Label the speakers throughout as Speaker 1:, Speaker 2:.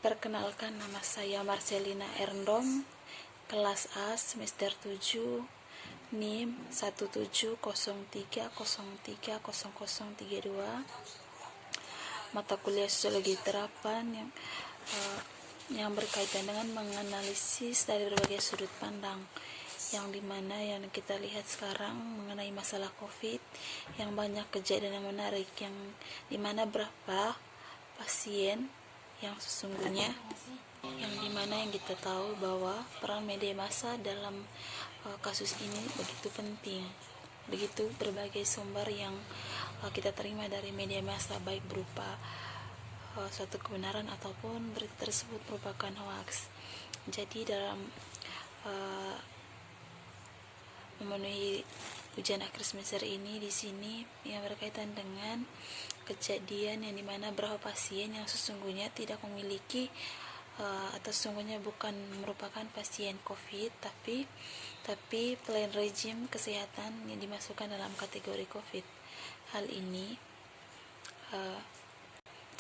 Speaker 1: Perkenalkan, nama saya Marcelina Erndom, kelas A semester 7, NIM 17030300032, mata kuliah Sosiologi Terapan yang berkaitan dengan menganalisis dari berbagai sudut pandang, yang dimana yang kita lihat sekarang mengenai masalah COVID, yang banyak kejadian yang menarik, yang dimana berapa pasien yang sesungguhnya, yang dimana yang kita tahu bahwa peran media massa dalam kasus ini begitu penting. Begitu berbagai sumber yang kita terima dari media massa, baik berupa suatu kebenaran ataupun berita tersebut merupakan hoax. Jadi dalam memenuhi ujian akhir semester ini, di sini yang berkaitan dengan kejadian yang dimana berapa pasien yang sesungguhnya tidak memiliki atau sesungguhnya bukan merupakan pasien COVID, tapi plan rejim kesehatan yang dimasukkan dalam kategori COVID.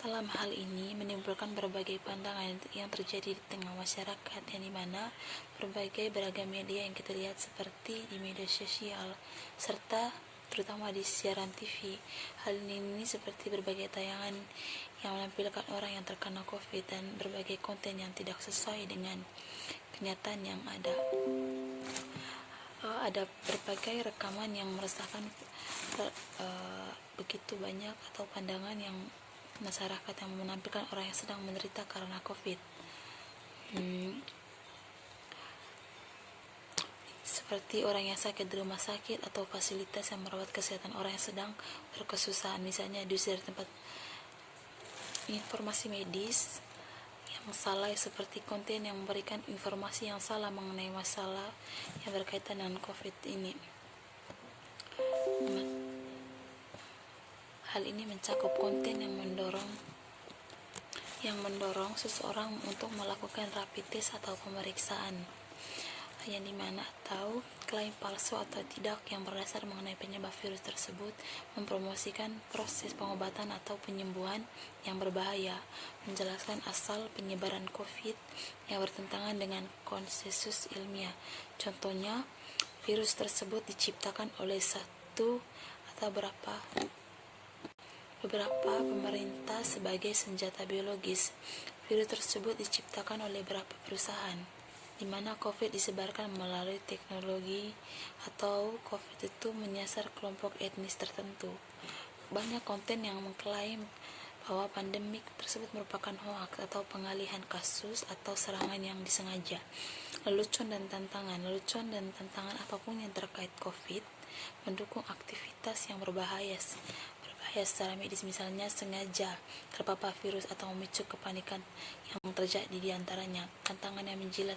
Speaker 1: Dalam hal ini menimbulkan berbagai pandangan yang terjadi di tengah masyarakat, yang dimana berbagai beragam media yang kita lihat seperti di media sosial serta terutama di siaran TV. Hal ini seperti berbagai tayangan yang menampilkan orang yang terkena COVID dan berbagai konten yang tidak sesuai dengan kenyataan yang ada. Ada berbagai rekaman yang meresahkan, begitu banyak atau pandangan yang masyarakat yang menampilkan orang yang sedang menderita karena COVID. Seperti orang yang sakit di rumah sakit atau fasilitas yang merawat kesehatan orang yang sedang berkesusahan, misalnya diusir dari tempat informasi medis yang salah, seperti konten yang memberikan informasi yang salah mengenai masalah yang berkaitan dengan COVID ini. Hal ini mencakup konten yang mendorong seseorang untuk melakukan rapid test atau pemeriksaan, yang dimana atau klaim palsu atau tidak yang berdasar mengenai penyebab virus tersebut, mempromosikan proses pengobatan atau penyembuhan yang berbahaya, menjelaskan asal penyebaran COVID yang bertentangan dengan konsensus ilmiah. Contohnya, virus tersebut diciptakan oleh satu atau beberapa pemerintah sebagai senjata biologis. Virus tersebut diciptakan oleh beberapa perusahaan, di mana COVID disebarkan melalui teknologi, atau COVID itu menyasar kelompok etnis tertentu. Banyak konten yang mengklaim bahwa pandemik tersebut merupakan hoax atau pengalihan kasus atau serangan yang disengaja. Lelucon dan tantangan apapun yang terkait COVID mendukung aktivitas yang berbahaya secara medis, misalnya sengaja terpapar virus atau memicu kepanikan yang terjadi di antaranya. Tantangan yang menjilat,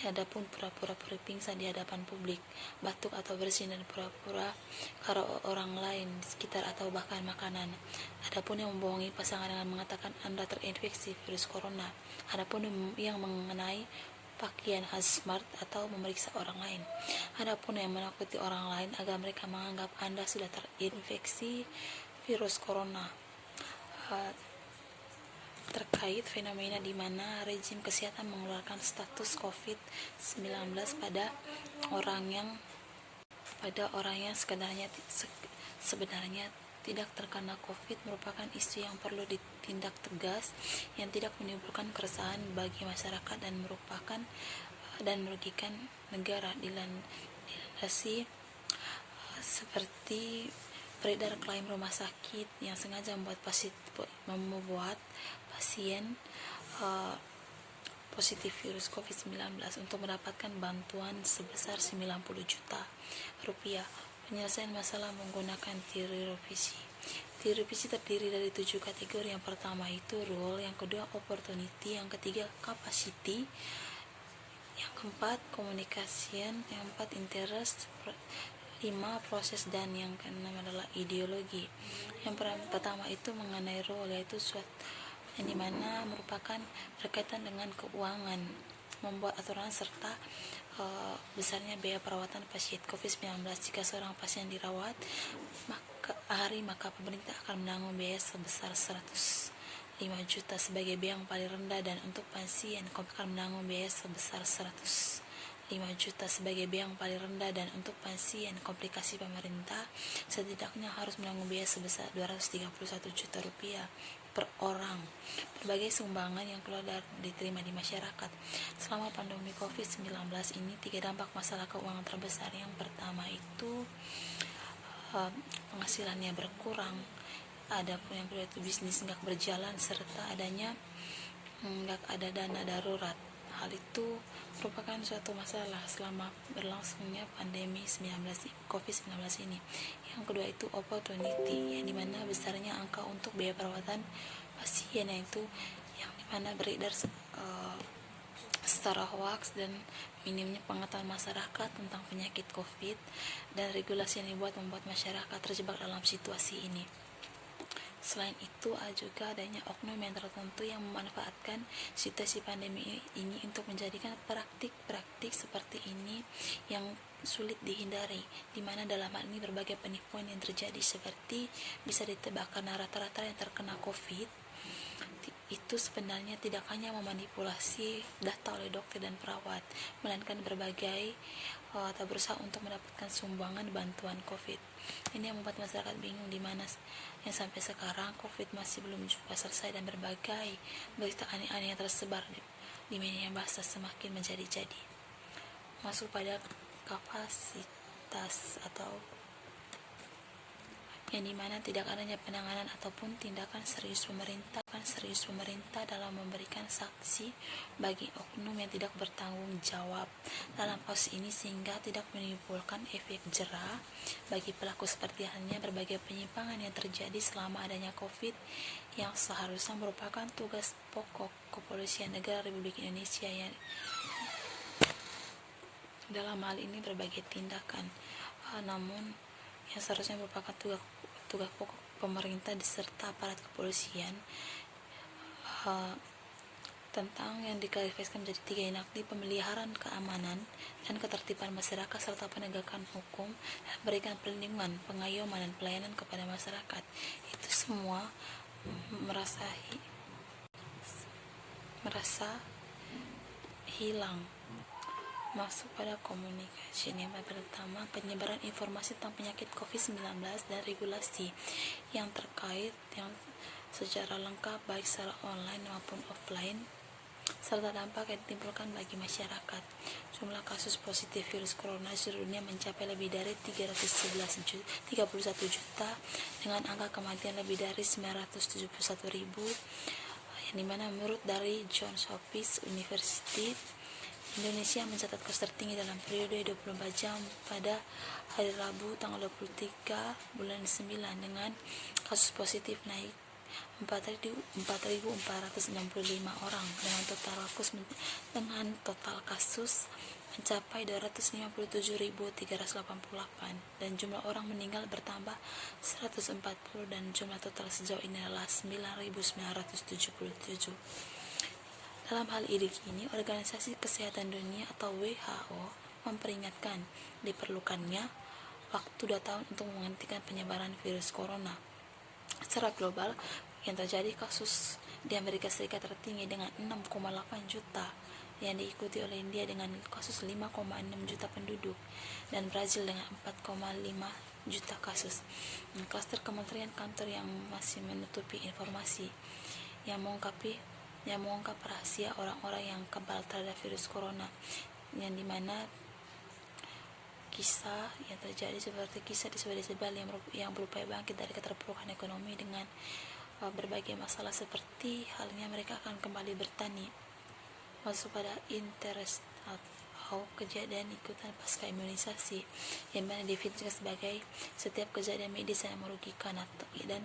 Speaker 1: adapun pura-pura pingsan di hadapan publik, batuk atau bersin dan pura-pura karo orang lain di sekitar atau bahkan makanan. Adapun yang membohongi pasangan dengan mengatakan Anda terinfeksi virus corona. Adapun yang mengenai pakaian hazmat atau memeriksa orang lain. Adapun yang menakuti orang lain agar mereka menganggap Anda sudah terinfeksi virus corona. Terkait fenomena di mana rejim kesehatan mengeluarkan status COVID-19 pada orang yang sebenarnya tidak terkena COVID, merupakan isu yang perlu ditindak tegas, yang tidak menimbulkan keresahan bagi masyarakat dan merugikan negara. Dilandasi seperti beredar klaim rumah sakit yang sengaja membuat pasien positif virus COVID-19 untuk mendapatkan bantuan sebesar 90 juta rupiah. Penyelesaian masalah menggunakan teori revisi. Teori revisi terdiri dari 7 kategori. Yang pertama itu role, yang kedua opportunity, yang ketiga capacity, yang keempat communication, yang keempat interest, 5 proses, dan yang keenam adalah ideologi. Yang pertama itu mengenai role, yaitu suatu yang dimana merupakan berkaitan dengan keuangan, membuat aturan serta besarnya biaya perawatan pasien COVID-19. Jika seorang pasien dirawat maka pemerintah akan menanggung biaya sebesar 150 juta sebagai biaya yang paling rendah, dan untuk pasien akan menanggung biaya sebesar 105 juta sebagai biaya yang paling rendah, dan untuk pasien komplikasi pemerintah setidaknya harus menanggung biaya sebesar 231 juta rupiah per orang. Berbagai sumbangan yang keluar diterima di masyarakat. Selama pandemi COVID-19 ini, 3 dampak masalah keuangan terbesar. Yang pertama itu penghasilannya berkurang, ada pun yang kedua itu bisnis nggak berjalan, serta adanya nggak ada dana darurat. Hal itu merupakan suatu masalah selama berlangsungnya pandemi COVID-19 ini. Yang kedua itu opportunity, yang dimana besarnya angka untuk biaya perawatan pasien, yaitu yang dimana beredar secara hoaks dan minimnya pengetahuan masyarakat tentang penyakit COVID, dan regulasi yang membuat masyarakat terjebak dalam situasi ini. Selain itu, juga adanya oknum yang tertentu yang memanfaatkan situasi pandemi ini untuk menjadikan praktik-praktik seperti ini yang sulit dihindari, di mana dalam hal ini berbagai penipuan yang terjadi, seperti bisa ditebak karena rata-rata yang terkena COVID itu sebenarnya tidak hanya memanipulasi data oleh dokter dan perawat, melainkan berbagai atau berusaha untuk mendapatkan sumbangan bantuan COVID. Ini yang membuat masyarakat bingung, di mana yang sampai sekarang COVID masih belum juga selesai, dan berbagai berita aneh-aneh yang tersebar di media bahasa semakin menjadi-jadi. Masuk pada kapasitas atau yang dimana tidak adanya penanganan ataupun tindakan serius pemerintah dalam memberikan saksi bagi oknum yang tidak bertanggung jawab dalam kasus ini, sehingga tidak menimbulkan efek jera bagi pelaku, seperti halnya berbagai penyimpangan yang terjadi selama adanya COVID yang seharusnya merupakan tugas pokok kepolisian negara Republik Indonesia. Yang dalam hal ini berbagai tindakan, namun yang seharusnya merupakan tugas pokok pemerintah beserta aparat kepolisian, tentang yang diklarifikasikan menjadi 3 yakni pemeliharaan keamanan dan ketertiban masyarakat serta penegakan hukum, dan memberikan perlindungan, pengayoman, dan pelayanan kepada masyarakat. Itu semua merasa hilang. Masuk pada komunikasi. Yang pertama, penyebaran informasi tentang penyakit COVID-19 dan regulasi yang terkait yang secara lengkap baik secara online maupun offline, serta dampak yang ditimbulkan bagi masyarakat. Jumlah kasus positif virus corona di seluruh dunia mencapai lebih dari 31 juta dengan angka kematian lebih dari 971.000, yang dimana menurut dari Johns Hopkins University, Indonesia mencatat kasus tertinggi dalam periode 24 jam pada hari Rabu tanggal 23 bulan 9 dengan kasus positif naik 4.465 orang dengan total kasus mencapai 257.388, dan jumlah orang meninggal bertambah 140, dan jumlah total sejauh ini adalah 9.977. Dalam hal ini, Organisasi Kesehatan Dunia atau WHO memperingatkan diperlukannya waktu 2 tahun untuk menghentikan penyebaran virus corona. Secara global, yang terjadi kasus di Amerika Serikat tertinggi dengan 6,8 juta, yang diikuti oleh India dengan kasus 5,6 juta penduduk, dan Brazil dengan 4,5 juta kasus. Klaster kementerian kantor yang masih menutupi informasi yang mengungkap rahasia orang-orang yang kebal terhadap virus corona, yang dimana kisah yang terjadi seperti kisah di Swedia yang berupaya bangkit dari keterpurukan ekonomi dengan berbagai masalah, seperti halnya mereka akan kembali bertani. Masuk pada interest atau kejadian ikutan pasca imunisasi, yang mana definisikan sebagai setiap kejadian medis yang merugikan dan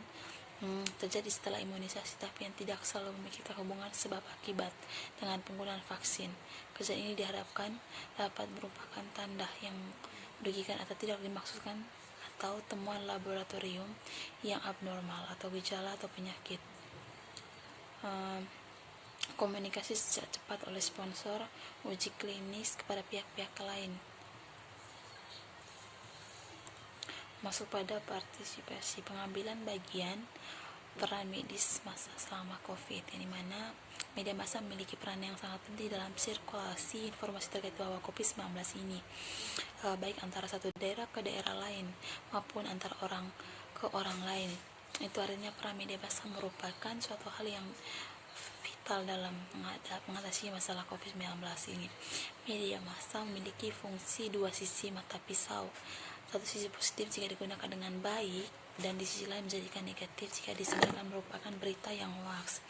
Speaker 1: terjadi setelah imunisasi, tapi yang tidak selalu memikirkan hubungan sebab akibat dengan penggunaan vaksin. Kejadian ini diharapkan dapat merupakan tanda yang merugikan atau tidak dimaksudkan, atau temuan laboratorium yang abnormal atau gejala atau penyakit. Komunikasi secara cepat oleh sponsor uji klinis kepada pihak-pihak lain. Masuk pada partisipasi pengambilan bagian peran medis massa selama COVID, yang dimana media massa memiliki peran yang sangat penting dalam sirkulasi informasi terkait wabah COVID-19 ini, baik antara satu daerah ke daerah lain maupun antara orang ke orang lain. Itu artinya peran media massa merupakan suatu hal yang vital dalam mengatasi masalah COVID-19 ini. Media massa memiliki fungsi dua sisi mata pisau. Satu sisi positif jika digunakan dengan baik, dan di sisi lain menjadikan negatif jika disebarkan merupakan berita yang hoax.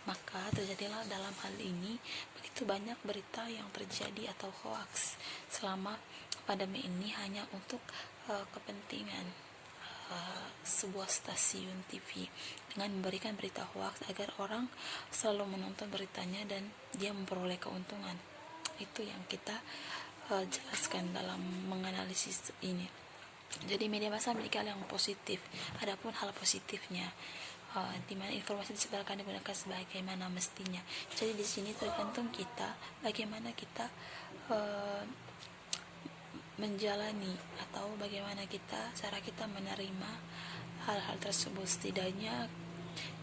Speaker 1: Maka terjadilah dalam hal ini begitu banyak berita yang terjadi atau hoax selama pandemi ini hanya untuk kepentingan sebuah stasiun TV dengan memberikan berita hoax agar orang selalu menonton beritanya dan dia memperoleh keuntungan. Itu yang kita jelaskan dalam menganalisis ini. Jadi media massa memiliki hal yang positif, adapun hal positifnya di mana informasi disebarkan digunakan sebagaimana mestinya. Jadi di sini tergantung kita bagaimana kita menjalani atau bagaimana cara kita menerima hal-hal tersebut. Setidaknya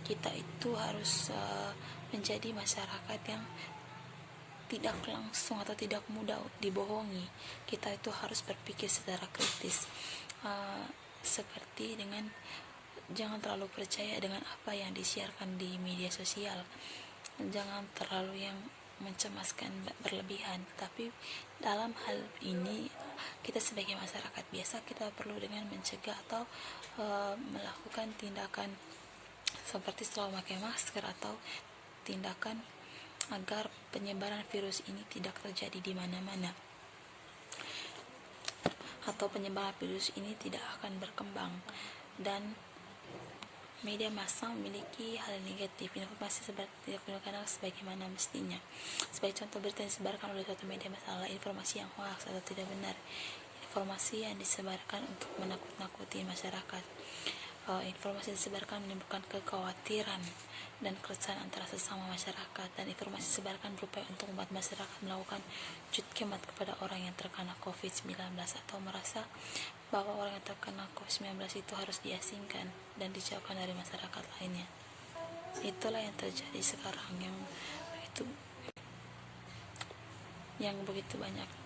Speaker 1: kita itu harus menjadi masyarakat yang tidak langsung atau tidak mudah dibohongi. Kita itu harus berpikir secara kritis, seperti dengan jangan terlalu percaya dengan apa yang disiarkan di media sosial, jangan terlalu yang mencemaskan berlebihan. Tapi dalam hal ini kita sebagai masyarakat biasa kita perlu dengan mencegah atau melakukan tindakan seperti selalu memakai masker atau tindakan agar penyebaran virus ini tidak terjadi di mana-mana, atau penyebaran virus ini tidak akan berkembang. Dan media massa memiliki hal negatif, informasi tidak digunakan sebagaimana mestinya. Sebagai contoh, berita yang disebarkan oleh suatu media massa adalah informasi yang hoax atau tidak benar, informasi yang disebarkan untuk menakut-nakuti masyarakat. Informasi yang disebarkan menimbulkan kekhawatiran dan keresahan antara sesama masyarakat, dan informasi disebarkan berupaya untuk membuat masyarakat melakukan judgemat kepada orang yang terkena COVID-19 atau merasa bahwa orang yang terkena COVID-19 itu harus diasingkan dan dijauhkan dari masyarakat lainnya. Itulah yang terjadi sekarang, yang begitu banyak